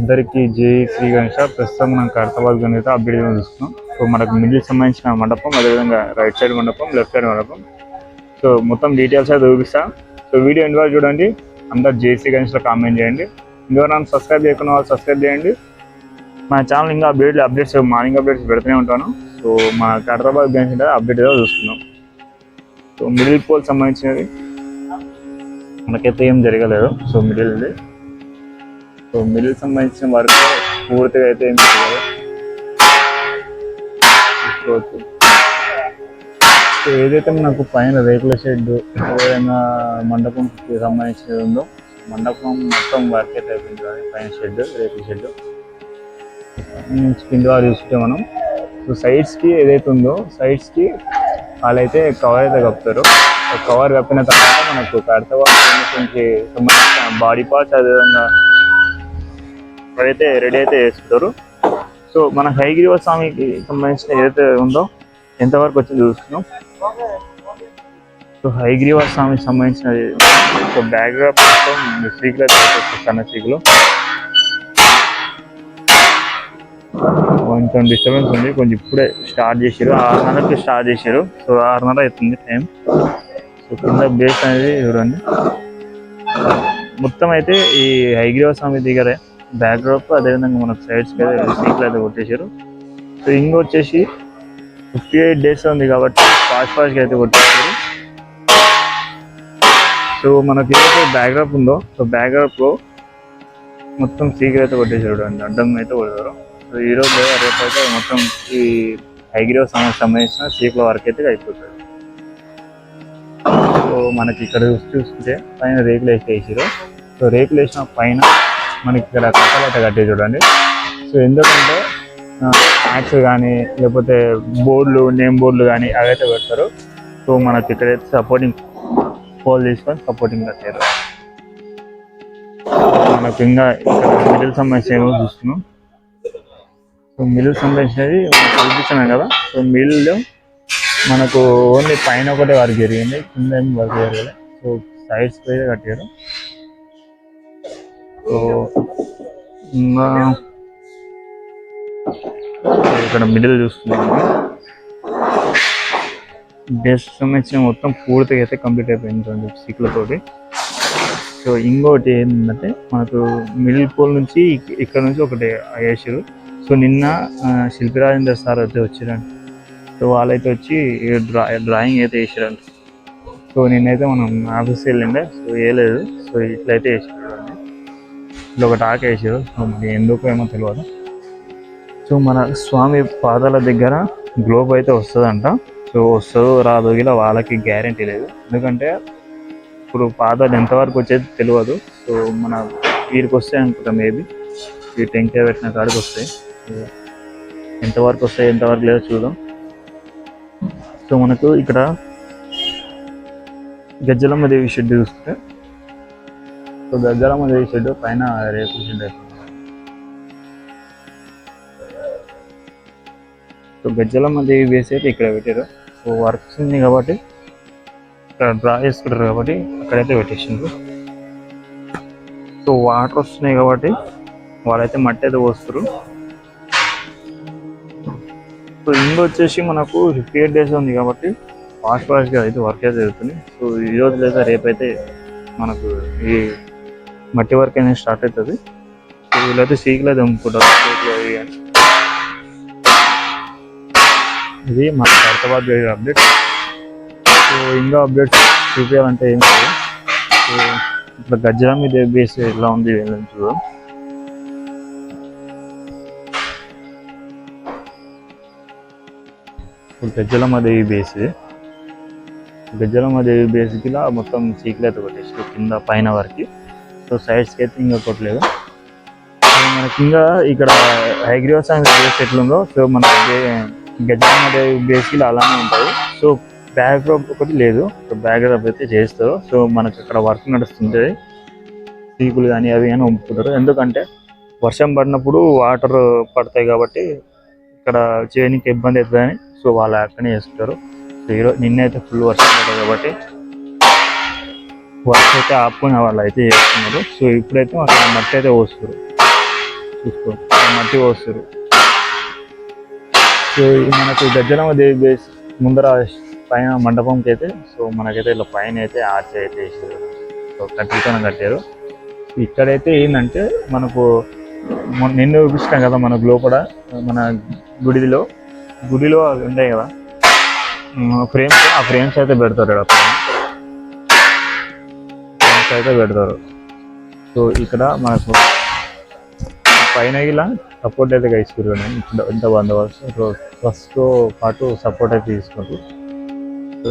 అందరికీ జై శ్రీ గణేష. ప్రస్తుతం మనం కడతాబాద్ గణేష అప్డేట్ చూస్తున్నాం. సో మనకు మిడిల్ సంబంధించిన మండపం, అదేవిధంగా రైట్ సైడ్ మండపం, లెఫ్ట్ సైడ్ మండపం. సో మొత్తం డీటెయిల్స్ అయితే చూపిస్తా. సో వీడియో ఎండ్ వరకు చూడండి. అందరు జై శ్రీ గణేష్లో కామెంట్ చేయండి. ఇంకెవరైనా సబ్స్క్రైబ్ చేయకున్న వాళ్ళు సబ్స్క్రైబ్ చేయండి. మన ఛానల్ ఇంకా అప్డేట్స్ మార్నింగ్ అప్డేట్స్ పెడుతూనే ఉంటాను. సో మన కడతాబాద్ గణేష్ అప్డేట్ చూస్తున్నాం. సో మిడిల్ పోల్ సంబంధించినది మనకైతే ఏం జరగలేదు. సో మిడిల్ సంబంధించిన వరకు పూర్తిగా అయితే ఏం జరగలేదు. సో ఏదైతే మనకు పైన రేకుల షెడ్, ఏదైనా మండపంకి సంబంధించినది ఉందో మండపం మొత్తం వర్క్ అయితే అయిపోయింది. పైన షెడ్, రేకుల షెడ్ కింద వారు చూసుకుంటే మనం సో సైడ్స్కి ఏదైతే ఉందో సైడ్స్కి వాళ్ళైతే కవర్ అయితే కప్పుతారు. కవర్ కప్పిన తర్వాత మనకు కడతాబాద్ సంబంధించిన బాడీ పార్ట్స్ అదేవిధంగా అయితే రెడీ అయితే చేస్తారు. సో మన హయగ్రీవ స్వామికి సంబంధించిన ఏదైతే ఉందో ఎంతవరకు వచ్చి చూస్తున్నాం. సో హయగ్రీవ స్వామికి సంబంధించిన బ్యాక్గ్రౌండ్ సీకులు అయితే సన్న సీకులు కొంచెం డిస్టర్బెన్స్ ఉంది. కొంచెం ఇప్పుడే స్టార్ట్ చేశారు, 6:30కి స్టార్ట్ చేశారు. సో 6:30 అవుతుంది టైం. సో కింద బేస్ అనేది చూడండి. మొత్తం అయితే ఈ హయగ్రీవ స్వామి దగ్గరే బ్యాక్డ్రాప్, అదేవిధంగా మనకు సైడ్స్కి అయితే సీట్లు అయితే కొట్టేశారు. సో ఇంకొచ్చేసి 58 days ఉంది కాబట్టి ఫాస్ట్గా అయితే కొట్టేశారు. సో మనకి ఏదైతే బ్యాక్డ్రాప్ ఉందో సో బ్యాక్డ్రాప్లో మొత్తం సీట్లు అయితే కొట్టేశారు అండి, అడ్డం అయితే కొడతారు. సో ఈరోజు లేదా రేపు అయితే మొత్తం ఈ హయగ్రీవ స్వామికి సంబంధించిన సీట్ల వరకు అయితే అయిపోతుంది. సో మనకి ఇక్కడ చూసుకుంటే పైన రేకులు వేసారు. సో రేకులు వేసిన పైన మనకి ఇక్కడ కట్టలు అయితే కట్టే చూడండి. సో ఎందుకంటే యాక్స్ కానీ లేకపోతే బోర్డులు, నేమ్ బోర్డులు కానీ అవైతే పెడతారు. సో మనకి ఇక్కడైతే సపోర్టింగ్ పోల్ తీసుకొని సపోర్టింగ్ కట్టారు. మనకు ఇంకా ఇక్కడ మిడిల్ సంబంధించిన ఏమో చూస్తున్నాం. సో మిడిల్ సంబంధించినది మనకు చూపిస్తున్నాం కదా. సో మిడిల్లో మనకు ఓన్లీ పైన ఒకటే వర్క్ జరిగింది, కింద ఏమి వర్క్ జరగలేదు. సో సైడ్స్ అయితే కట్టారు. సో ఇంకా ఇక్కడ మిడిల్ చూస్తున్నాము. బేస్ సంబంధించిన మొత్తం పూర్తిగా అయితే కంప్లీట్ అయిపోయింది సీట్లతోటి. సో ఇంకోటి ఏంటంటే మనకు మిడిల్ పోల్ నుంచి ఇక్కడ నుంచి ఒకటి వేసారు. సో నిన్న శిల్పిరాజేంద్ర సార్ అయితే వచ్చారంట. సో వాళ్ళైతే వచ్చి డ్రాయింగ్ అయితే వేసారంట. సో నిన్నైతే మనం ఆఫీస్కి వెళ్ళిండే. సో వేయలేదు. సో ఇట్లయితే వేసారు, ఇట్లా ఒకటి ఆక వేసారు. సో మరి ఎందుకు ఏమో తెలియదు. సో మన స్వామి పాదాల దగ్గర గ్లోబ్ అయితే వస్తుందంట. సో వస్తుందో రాదో ఇలా వాళ్ళకి గ్యారంటీ లేదు. ఎందుకంటే ఇప్పుడు పాదాలు ఎంతవరకు వచ్చేది తెలియదు. సో మన వీరికి వస్తాయి అనుకుంటా, మేబీ ఈ టెంకాయ పెట్టిన కాడికి వస్తాయి. ఎంతవరకు వస్తాయి ఎంతవరకు లేదో చూద్దాం. సో మనకు ఇక్కడ గజ్జలమ్మ దేవి షెడ్ చూస్తే సో గజ్జలమ్మ దేవి షెడ్ పైన రేపు షెడ్ అవుతుంది. సో గజ్జలమ్మ దేవి బేస్ అయితే ఇక్కడ పెట్టారు. సో వర్క్స్ ఉంది కాబట్టి ఇక్కడ డ్రా చేసుకుంటారు కాబట్టి అక్కడైతే పెట్టేసిండ్రు. సో వాటర్ వస్తున్నాయి కాబట్టి వాళ్ళైతే మట్టి అయితే పోస్తారు. సో ఇంకొచ్చేసి మనకు 58 days ఉంది కాబట్టి ఫాస్ట్గా అయితే వర్క్ అయితే జరుగుతుంది. సో ఈరోజు లేదా రేపైతే మనకు ఈ మట్టి వర్క్ అనేది స్టార్ట్ అవుతుంది. సో వీళ్ళైతే సీకులు అయితే అమ్ముకుంటారు. ఇది మన కడతాబాద్ అప్డేట్. సో ఇంకా అప్డేట్స్ చూపించాలంటే ఏం లేదు. సో ఇప్పుడు గజ్జలమ్మ దేవి బేస్ ఎలా ఉంది చూద్దాం. గజ్జలమ్మ దేవి బేస్కి ఇలా మొత్తం సీకులు అయితే కొట్టేసి కింద పైన వరకు. సో సైడ్స్కి అయితే ఇంకా కొట్టలేదు. మనకి ఇంకా ఇక్కడ హయగ్రీవ స్వామి బేస్ ఎట్లుందో సో మన గజ్జలమ్మ దేవి బేస్కి అలానే ఉంటుంది. సో బ్యాక్డ్రాప్ ఒకటి లేదు. సో బ్యాక్డ్రాప్ అయితే చేస్తారు. సో మనకు అక్కడ వర్క్ నడుస్తుంటుంది. సీకులు కానీ అవి కానీ వంపుకుంటారు. ఎందుకంటే వర్షం పడినప్పుడు వాటర్ పడతాయి కాబట్టి ఇక్కడ చేయడానికి ఇబ్బంది అవుతుందని సో వాళ్ళు అక్కడనే చేస్తుంటారు. సో ఈరోజు నిన్నైతే ఫుల్ వర్షం పడతాయి కాబట్టి వర్క్ అయితే ఆపుకుని వాళ్ళు అయితే చేస్తున్నారు. సో ఇప్పుడైతే అక్కడ మట్టి అయితే పోస్తారు. చూసుకో మట్టి పోస్తారు. సో మనకు గజ్జలమ్మ దేవి బేస్ ముందర పైన మండపంకి అయితే సో మనకైతే ఇలా పైన అయితే ఆర్చ్ అయితే వేసారు. సో కట్టితోనే కట్టారు. ఇక్కడైతే ఏంటంటే మనకు నిన్న చూపిస్తాం కదా మనకు లోపల మన గుడిలో అవి ఉంటాయి కదా ఫ్రేమ్స్, ఆ ఫ్రేమ్స్ అయితే పెడతారు ఇక్కడ, ఫ్రేమ్స్ అయితే పెడతారు. సో ఇక్కడ మనకు పైన ఇలా సపోర్ట్ అయితే తీసుకుంటారు. ఇంత బందోబస్తు ట్రస్తో పాటు సపోర్ట్ అయితే తీసుకుంటారు. సో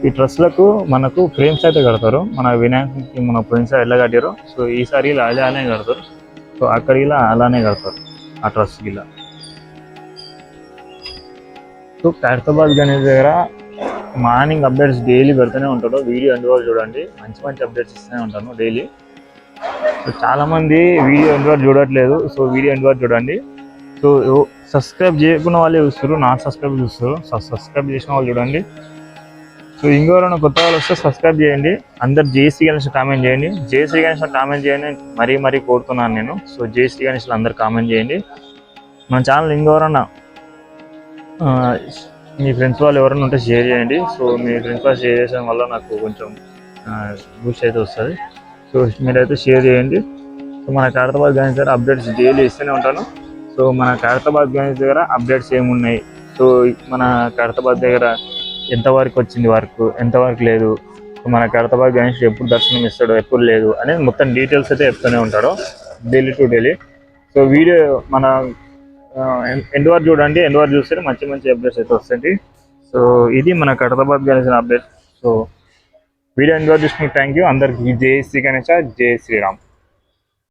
ఈ ట్రస్లకు మనకు ఫ్రేమ్స్ అయితే కడతారు. మన వినాయకునికి మన ఫ్రెండ్స్ ఎలా కట్టారో సో ఈసారి ఇలా అలానే కడతారు. సో అక్కడ ఇలా అలానే కడతారు ఆ ట్రస్కి ఇలా. సో ఖైరతాబాద్ గణేష్ దగ్గర మార్నింగ్ అప్డేట్స్ డైలీ పెడుతూనే ఉంటాడు. వీడియో ఎండ్ వరకు చూడండి, మంచి అప్డేట్స్ ఇస్తూనే ఉంటాను డైలీ. సో చాలామంది వీడియో ఎండ్ వరకు చూడట్లేదు. సో వీడియో ఎండ్ వరకు చూడండి. సో సబ్స్క్రైబ్ చేయకున్న వాళ్ళే చూస్తారు, నాట్ సబ్స్క్రైబ్ చూస్తారు. సబ్స్క్రైబ్ చేసిన వాళ్ళు చూడండి. సో ఇంకెవరైనా కొత్త వాళ్ళు వస్తే సబ్స్క్రైబ్ చేయండి. అందరు జేసీ గణేష్ కామెంట్ చేయండి, జేసీ గణేష్ కామెంట్ చేయండి మరీ కోరుతున్నాను నేను. సో జేసీ గణేష్లో అందరు కామెంట్ చేయండి. మన ఛానల్ ఇంకెవరన్నా మీ ఫ్రెండ్స్ వాళ్ళు ఎవరైనా ఉంటే షేర్ చేయండి. సో మీ ఫ్రెండ్స్ వాళ్ళు షేర్ చేయడం వల్ల నాకు కొంచెం బూస్ట్ అయితే వస్తుంది. సో మీరైతే షేర్ చేయండి. సో మన ఖైరతాబాద్ గణేష్ దగ్గర అప్డేట్స్ డైలీ ఇస్తూనే ఉంటాను. సో మన ఖైరతాబాద్ గణేష్ దగ్గర అప్డేట్స్ ఏమున్నాయి, సో మన ఖైరతాబాద్ దగ్గర ఎంతవరకు వచ్చింది వర్క్, ఎంతవరకు లేదు, మన ఖైరతాబాద్ గణేష్ ఎప్పుడు దర్శనం ఇస్తాడో ఎప్పుడు లేదు అనేది మొత్తం డీటెయిల్స్ అయితే చెప్తూనే ఉంటాడు daily to daily. So video మన ఎండ్ వరకు చూడండి, ఎండ్ వరకు చూస్తే మంచి అప్డేట్స్ అయితే వస్తాయి. సో ఇది మన Khairatabad Ganesh update. So video end వరకు చూసుకుని థ్యాంక్ యూ అందరికి. జై శ్రీ గణేష, జై శ్రీరామ్.